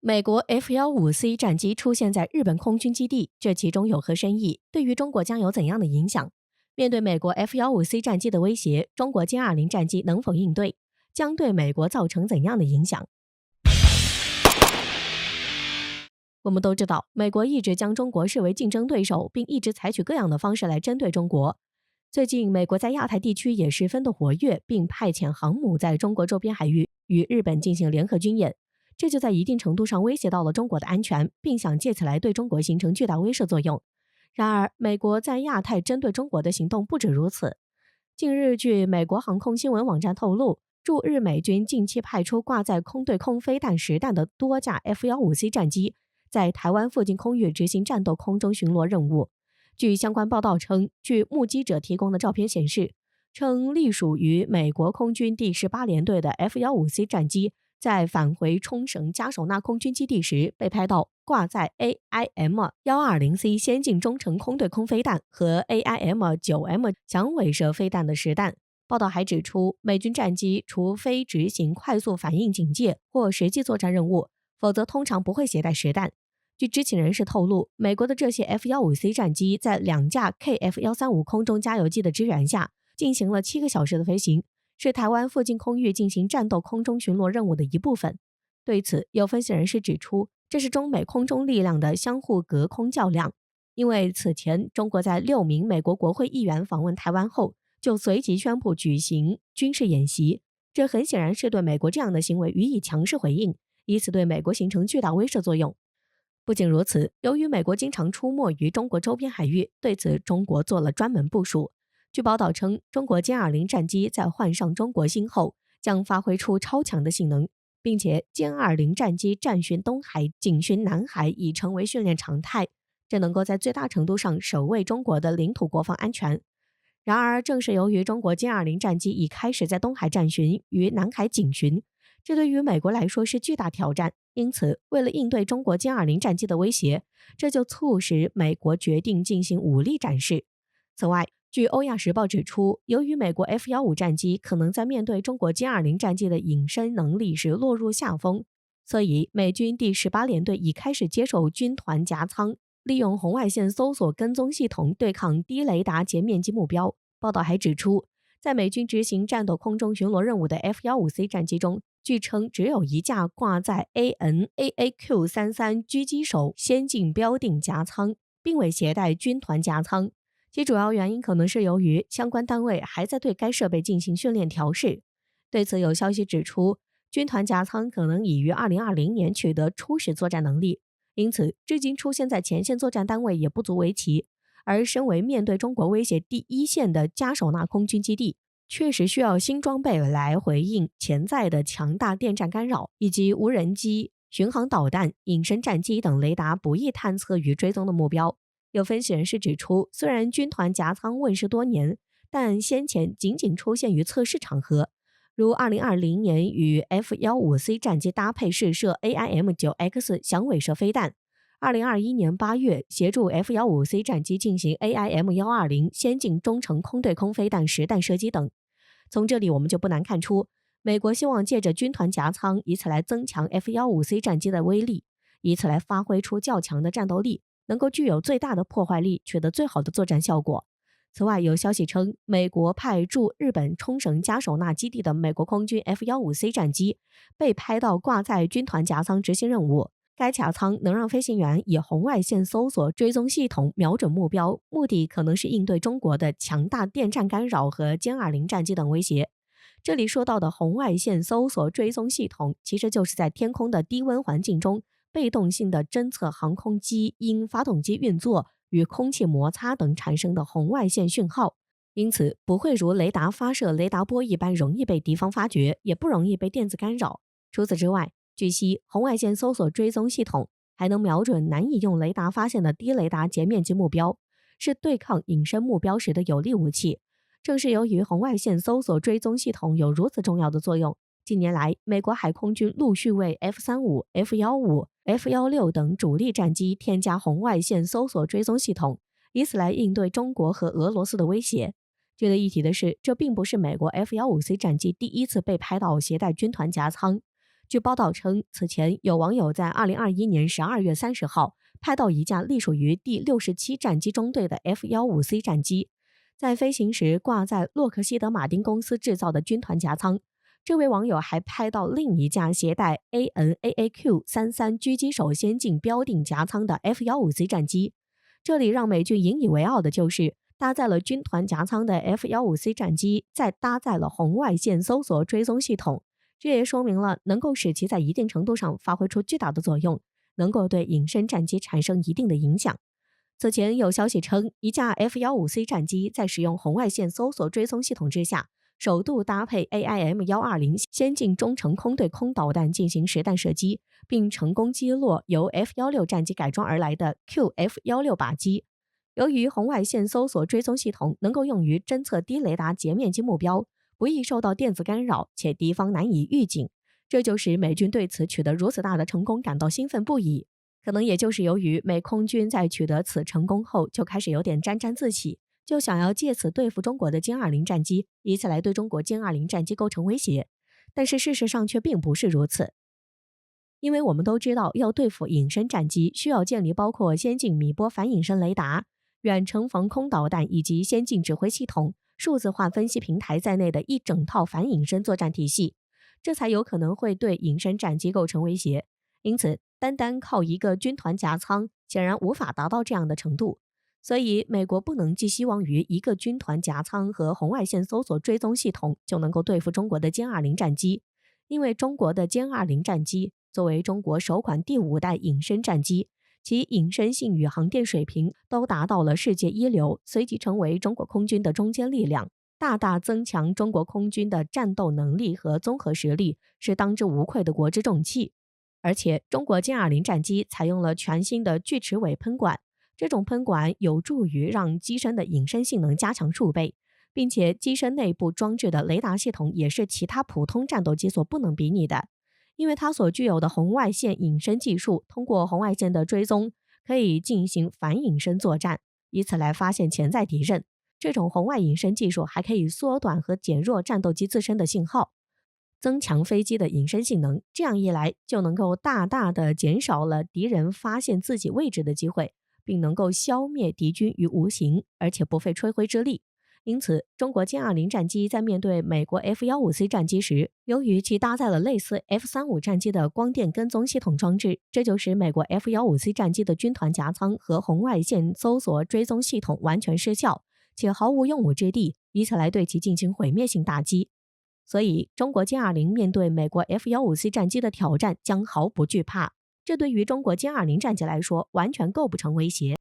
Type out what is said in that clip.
美国 F-15C 战机出现在日本空军基地，这其中有何深意？对于中国将有怎样的影响？面对美国 F-15C 战机的威胁，中国歼20战机能否应对？将对美国造成怎样的影响？我们都知道，美国一直将中国视为竞争对手，并一直采取各样的方式来针对中国。最近，美国在亚太地区也十分的活跃，并派遣航母在中国周边海域与日本进行联合军演，这就在一定程度上威胁到了中国的安全，并想借此来对中国形成巨大威慑作用。然而，美国在亚太针对中国的行动不止如此。近日，据美国航空新闻网站透露，驻日美军近期派出挂载空对空飞弹实弹的多架 F-15C 战机，在台湾附近空域执行战斗空中巡逻任务。据相关报道称，据目击者提供的照片显示，称隶属于美国空军第18联队的 F-15C 战机在返回冲绳加手纳空军基地时，被拍到挂载 AIM-120C 先进中程空对空飞弹和 AIM-9M 响尾蛇飞弹的实弹。报道还指出，美军战机除非执行快速反应警戒或实际作战任务，否则通常不会携带实弹。据知情人士透露，美国的这些 F-15C 战机在2架 KF-135空中加油机的支援下，进行了7个小时的飞行，是台湾附近空域进行战斗空中巡逻任务的一部分。对此，有分析人士指出，这是中美空中力量的相互隔空较量。因为此前中国在6名美国国会议员访问台湾后，就随即宣布举行军事演习，这很显然是对美国这样的行为予以强势回应，以此对美国形成巨大威慑作用。不仅如此，由于美国经常出没于中国周边海域，对此中国做了专门部署。据报道称，中国歼20战机在换上中国芯后，将发挥出超强的性能，并且歼20战机战巡东海、警巡南海已成为训练常态，这能够在最大程度上守卫中国的领土国防安全。然而，正是由于中国歼20战机已开始在东海战巡与南海警巡，这对于美国来说是巨大挑战。因此，为了应对中国歼20战机的威胁，这就促使美国决定进行武力展示。此外，据欧亚时报指出，由于美国 F-15战机可能在面对中国歼20战机的隐身能力时落入下风，所以美军第18联队已开始接受军团夹舱，利用红外线搜索跟踪系统对抗低雷达截面积目标。报道还指出，在美军执行战斗空中巡逻任务的 F-15C 战机中，据称只有一架挂载 AN/AAQ-33 狙击手先进标定夹舱，并未携带军团夹舱。其主要原因可能是由于相关单位还在对该设备进行训练调试。对此，有消息指出，军团夹舱可能已于2020年取得初始作战能力，因此至今出现在前线作战单位也不足为奇。而身为面对中国威胁第一线的加手纳空军基地，确实需要新装备来回应潜在的强大电站干扰，以及无人机、巡航导弹、隐身战机等雷达不易探测与追踪的目标。有分析人士指出，虽然军团夹舱问世多年，但先前仅仅出现于测试场合，如2020年与 F-15C 战机搭配试射 AIM-9X 响尾蛇飞弹，2021年8月协助 F-15C 战机进行 AIM-120 先进中程空对空飞弹实弹射击等。从这里我们就不难看出，美国希望借着军团夹舱，以此来增强 F-15C 战机的威力，以此来发挥出较强的战斗力，能够具有最大的破坏力，取得最好的作战效果。此外，有消息称，美国派驻日本冲绳加手纳基地的美国空军 F-15C 战机被拍到挂载军团夹舱执行任务。该夹舱能让飞行员以红外线搜索追踪系统瞄准目标，目的可能是应对中国的强大电站干扰和歼20战机等威胁。这里说到的红外线搜索追踪系统，其实就是在天空的低温环境中被动性的侦测航空机因发动机运作与空气摩擦等产生的红外线讯号，因此不会如雷达发射雷达波一般容易被敌方发觉，也不容易被电子干扰。除此之外，据悉，红外线搜索追踪系统还能瞄准难以用雷达发现的低雷达截面积目标，是对抗隐身目标时的有力武器。正是由于红外线搜索追踪系统有如此重要的作用，近年来，美国海空军陆续为 F-35、F-15、F-16等主力战机添加红外线搜索追踪系统，以此来应对中国和俄罗斯的威胁。值得一提的是，这并不是美国 F-15C 战机第一次被拍到携带军团夹舱。据报道称，此前有网友在2021年12月30号拍到一架隶属于第67战机中队的 F-15C 战机，在飞行时挂在洛克希德马丁公司制造的军团夹舱。这位网友还拍到另一架携带 AN/AAQ-33 狙击手先进标定夹舱的 F-15C 战机。这里让美军引以为傲的就是搭载了军团夹舱的 F-15C 战机，再搭载了红外线搜索追踪系统，这也说明了能够使其在一定程度上发挥出巨大的作用，能够对隐身战机产生一定的影响。此前有消息称，一架 F-15C 战机在使用红外线搜索追踪系统之下，首度搭配 AIM-120 先进中程空对空导弹进行实弹射击，并成功击落由 F-16 战机改装而来的 QF-16靶机。由于红外线搜索追踪系统能够用于侦测低雷达截面积目标，不易受到电子干扰，且敌方难以预警，这就使美军对此取得如此大的成功感到兴奋不已。可能也就是由于美空军在取得此成功后就开始有点沾沾自喜，就想要借此对付中国的歼20战机，以此来对中国歼20战机构成威胁。但是事实上却并不是如此，因为我们都知道，要对付隐身战机，需要建立包括先进米波反隐身雷达、远程防空导弹以及先进指挥系统、数字化分析平台在内的一整套反隐身作战体系，这才有可能会对隐身战机构成威胁。因此，单单靠一个军团夹舱显然无法达到这样的程度，所以美国不能寄希望于一个军团夹舱和红外线搜索追踪系统就能够对付中国的歼20战机，因为中国的歼20战机作为中国首款第5代隐身战机，其隐身性与航电水平都达到了世界一流，随即成为中国空军的中坚力量，大大增强中国空军的战斗能力和综合实力，是当之无愧的国之重器。而且中国歼20战机采用了全新的锯齿尾喷管，这种喷管有助于让机身的隐身性能加强数倍，并且机身内部装置的雷达系统也是其他普通战斗机所不能比拟的，因为它所具有的红外线隐身技术，通过红外线的追踪可以进行反隐身作战，以此来发现潜在敌人。这种红外隐身技术还可以缩短和减弱战斗机自身的信号，增强飞机的隐身性能，这样一来就能够大大的减少了敌人发现自己位置的机会，并能够消灭敌军于无形，而且不费吹灰之力。因此，中国歼20战机在面对美国 F-15C 战机时，由于其搭载了类似 F-35战机的光电跟踪系统装置，这就使美国 F-15C 战机的军团夹舱和红外线搜索追踪系统完全失效，且毫无用武之地，以此来对其进行毁灭性打击。所以，中国歼20面对美国 F-15C 战机的挑战将毫不惧怕，这对于中国歼20战机来说完全构不成威胁。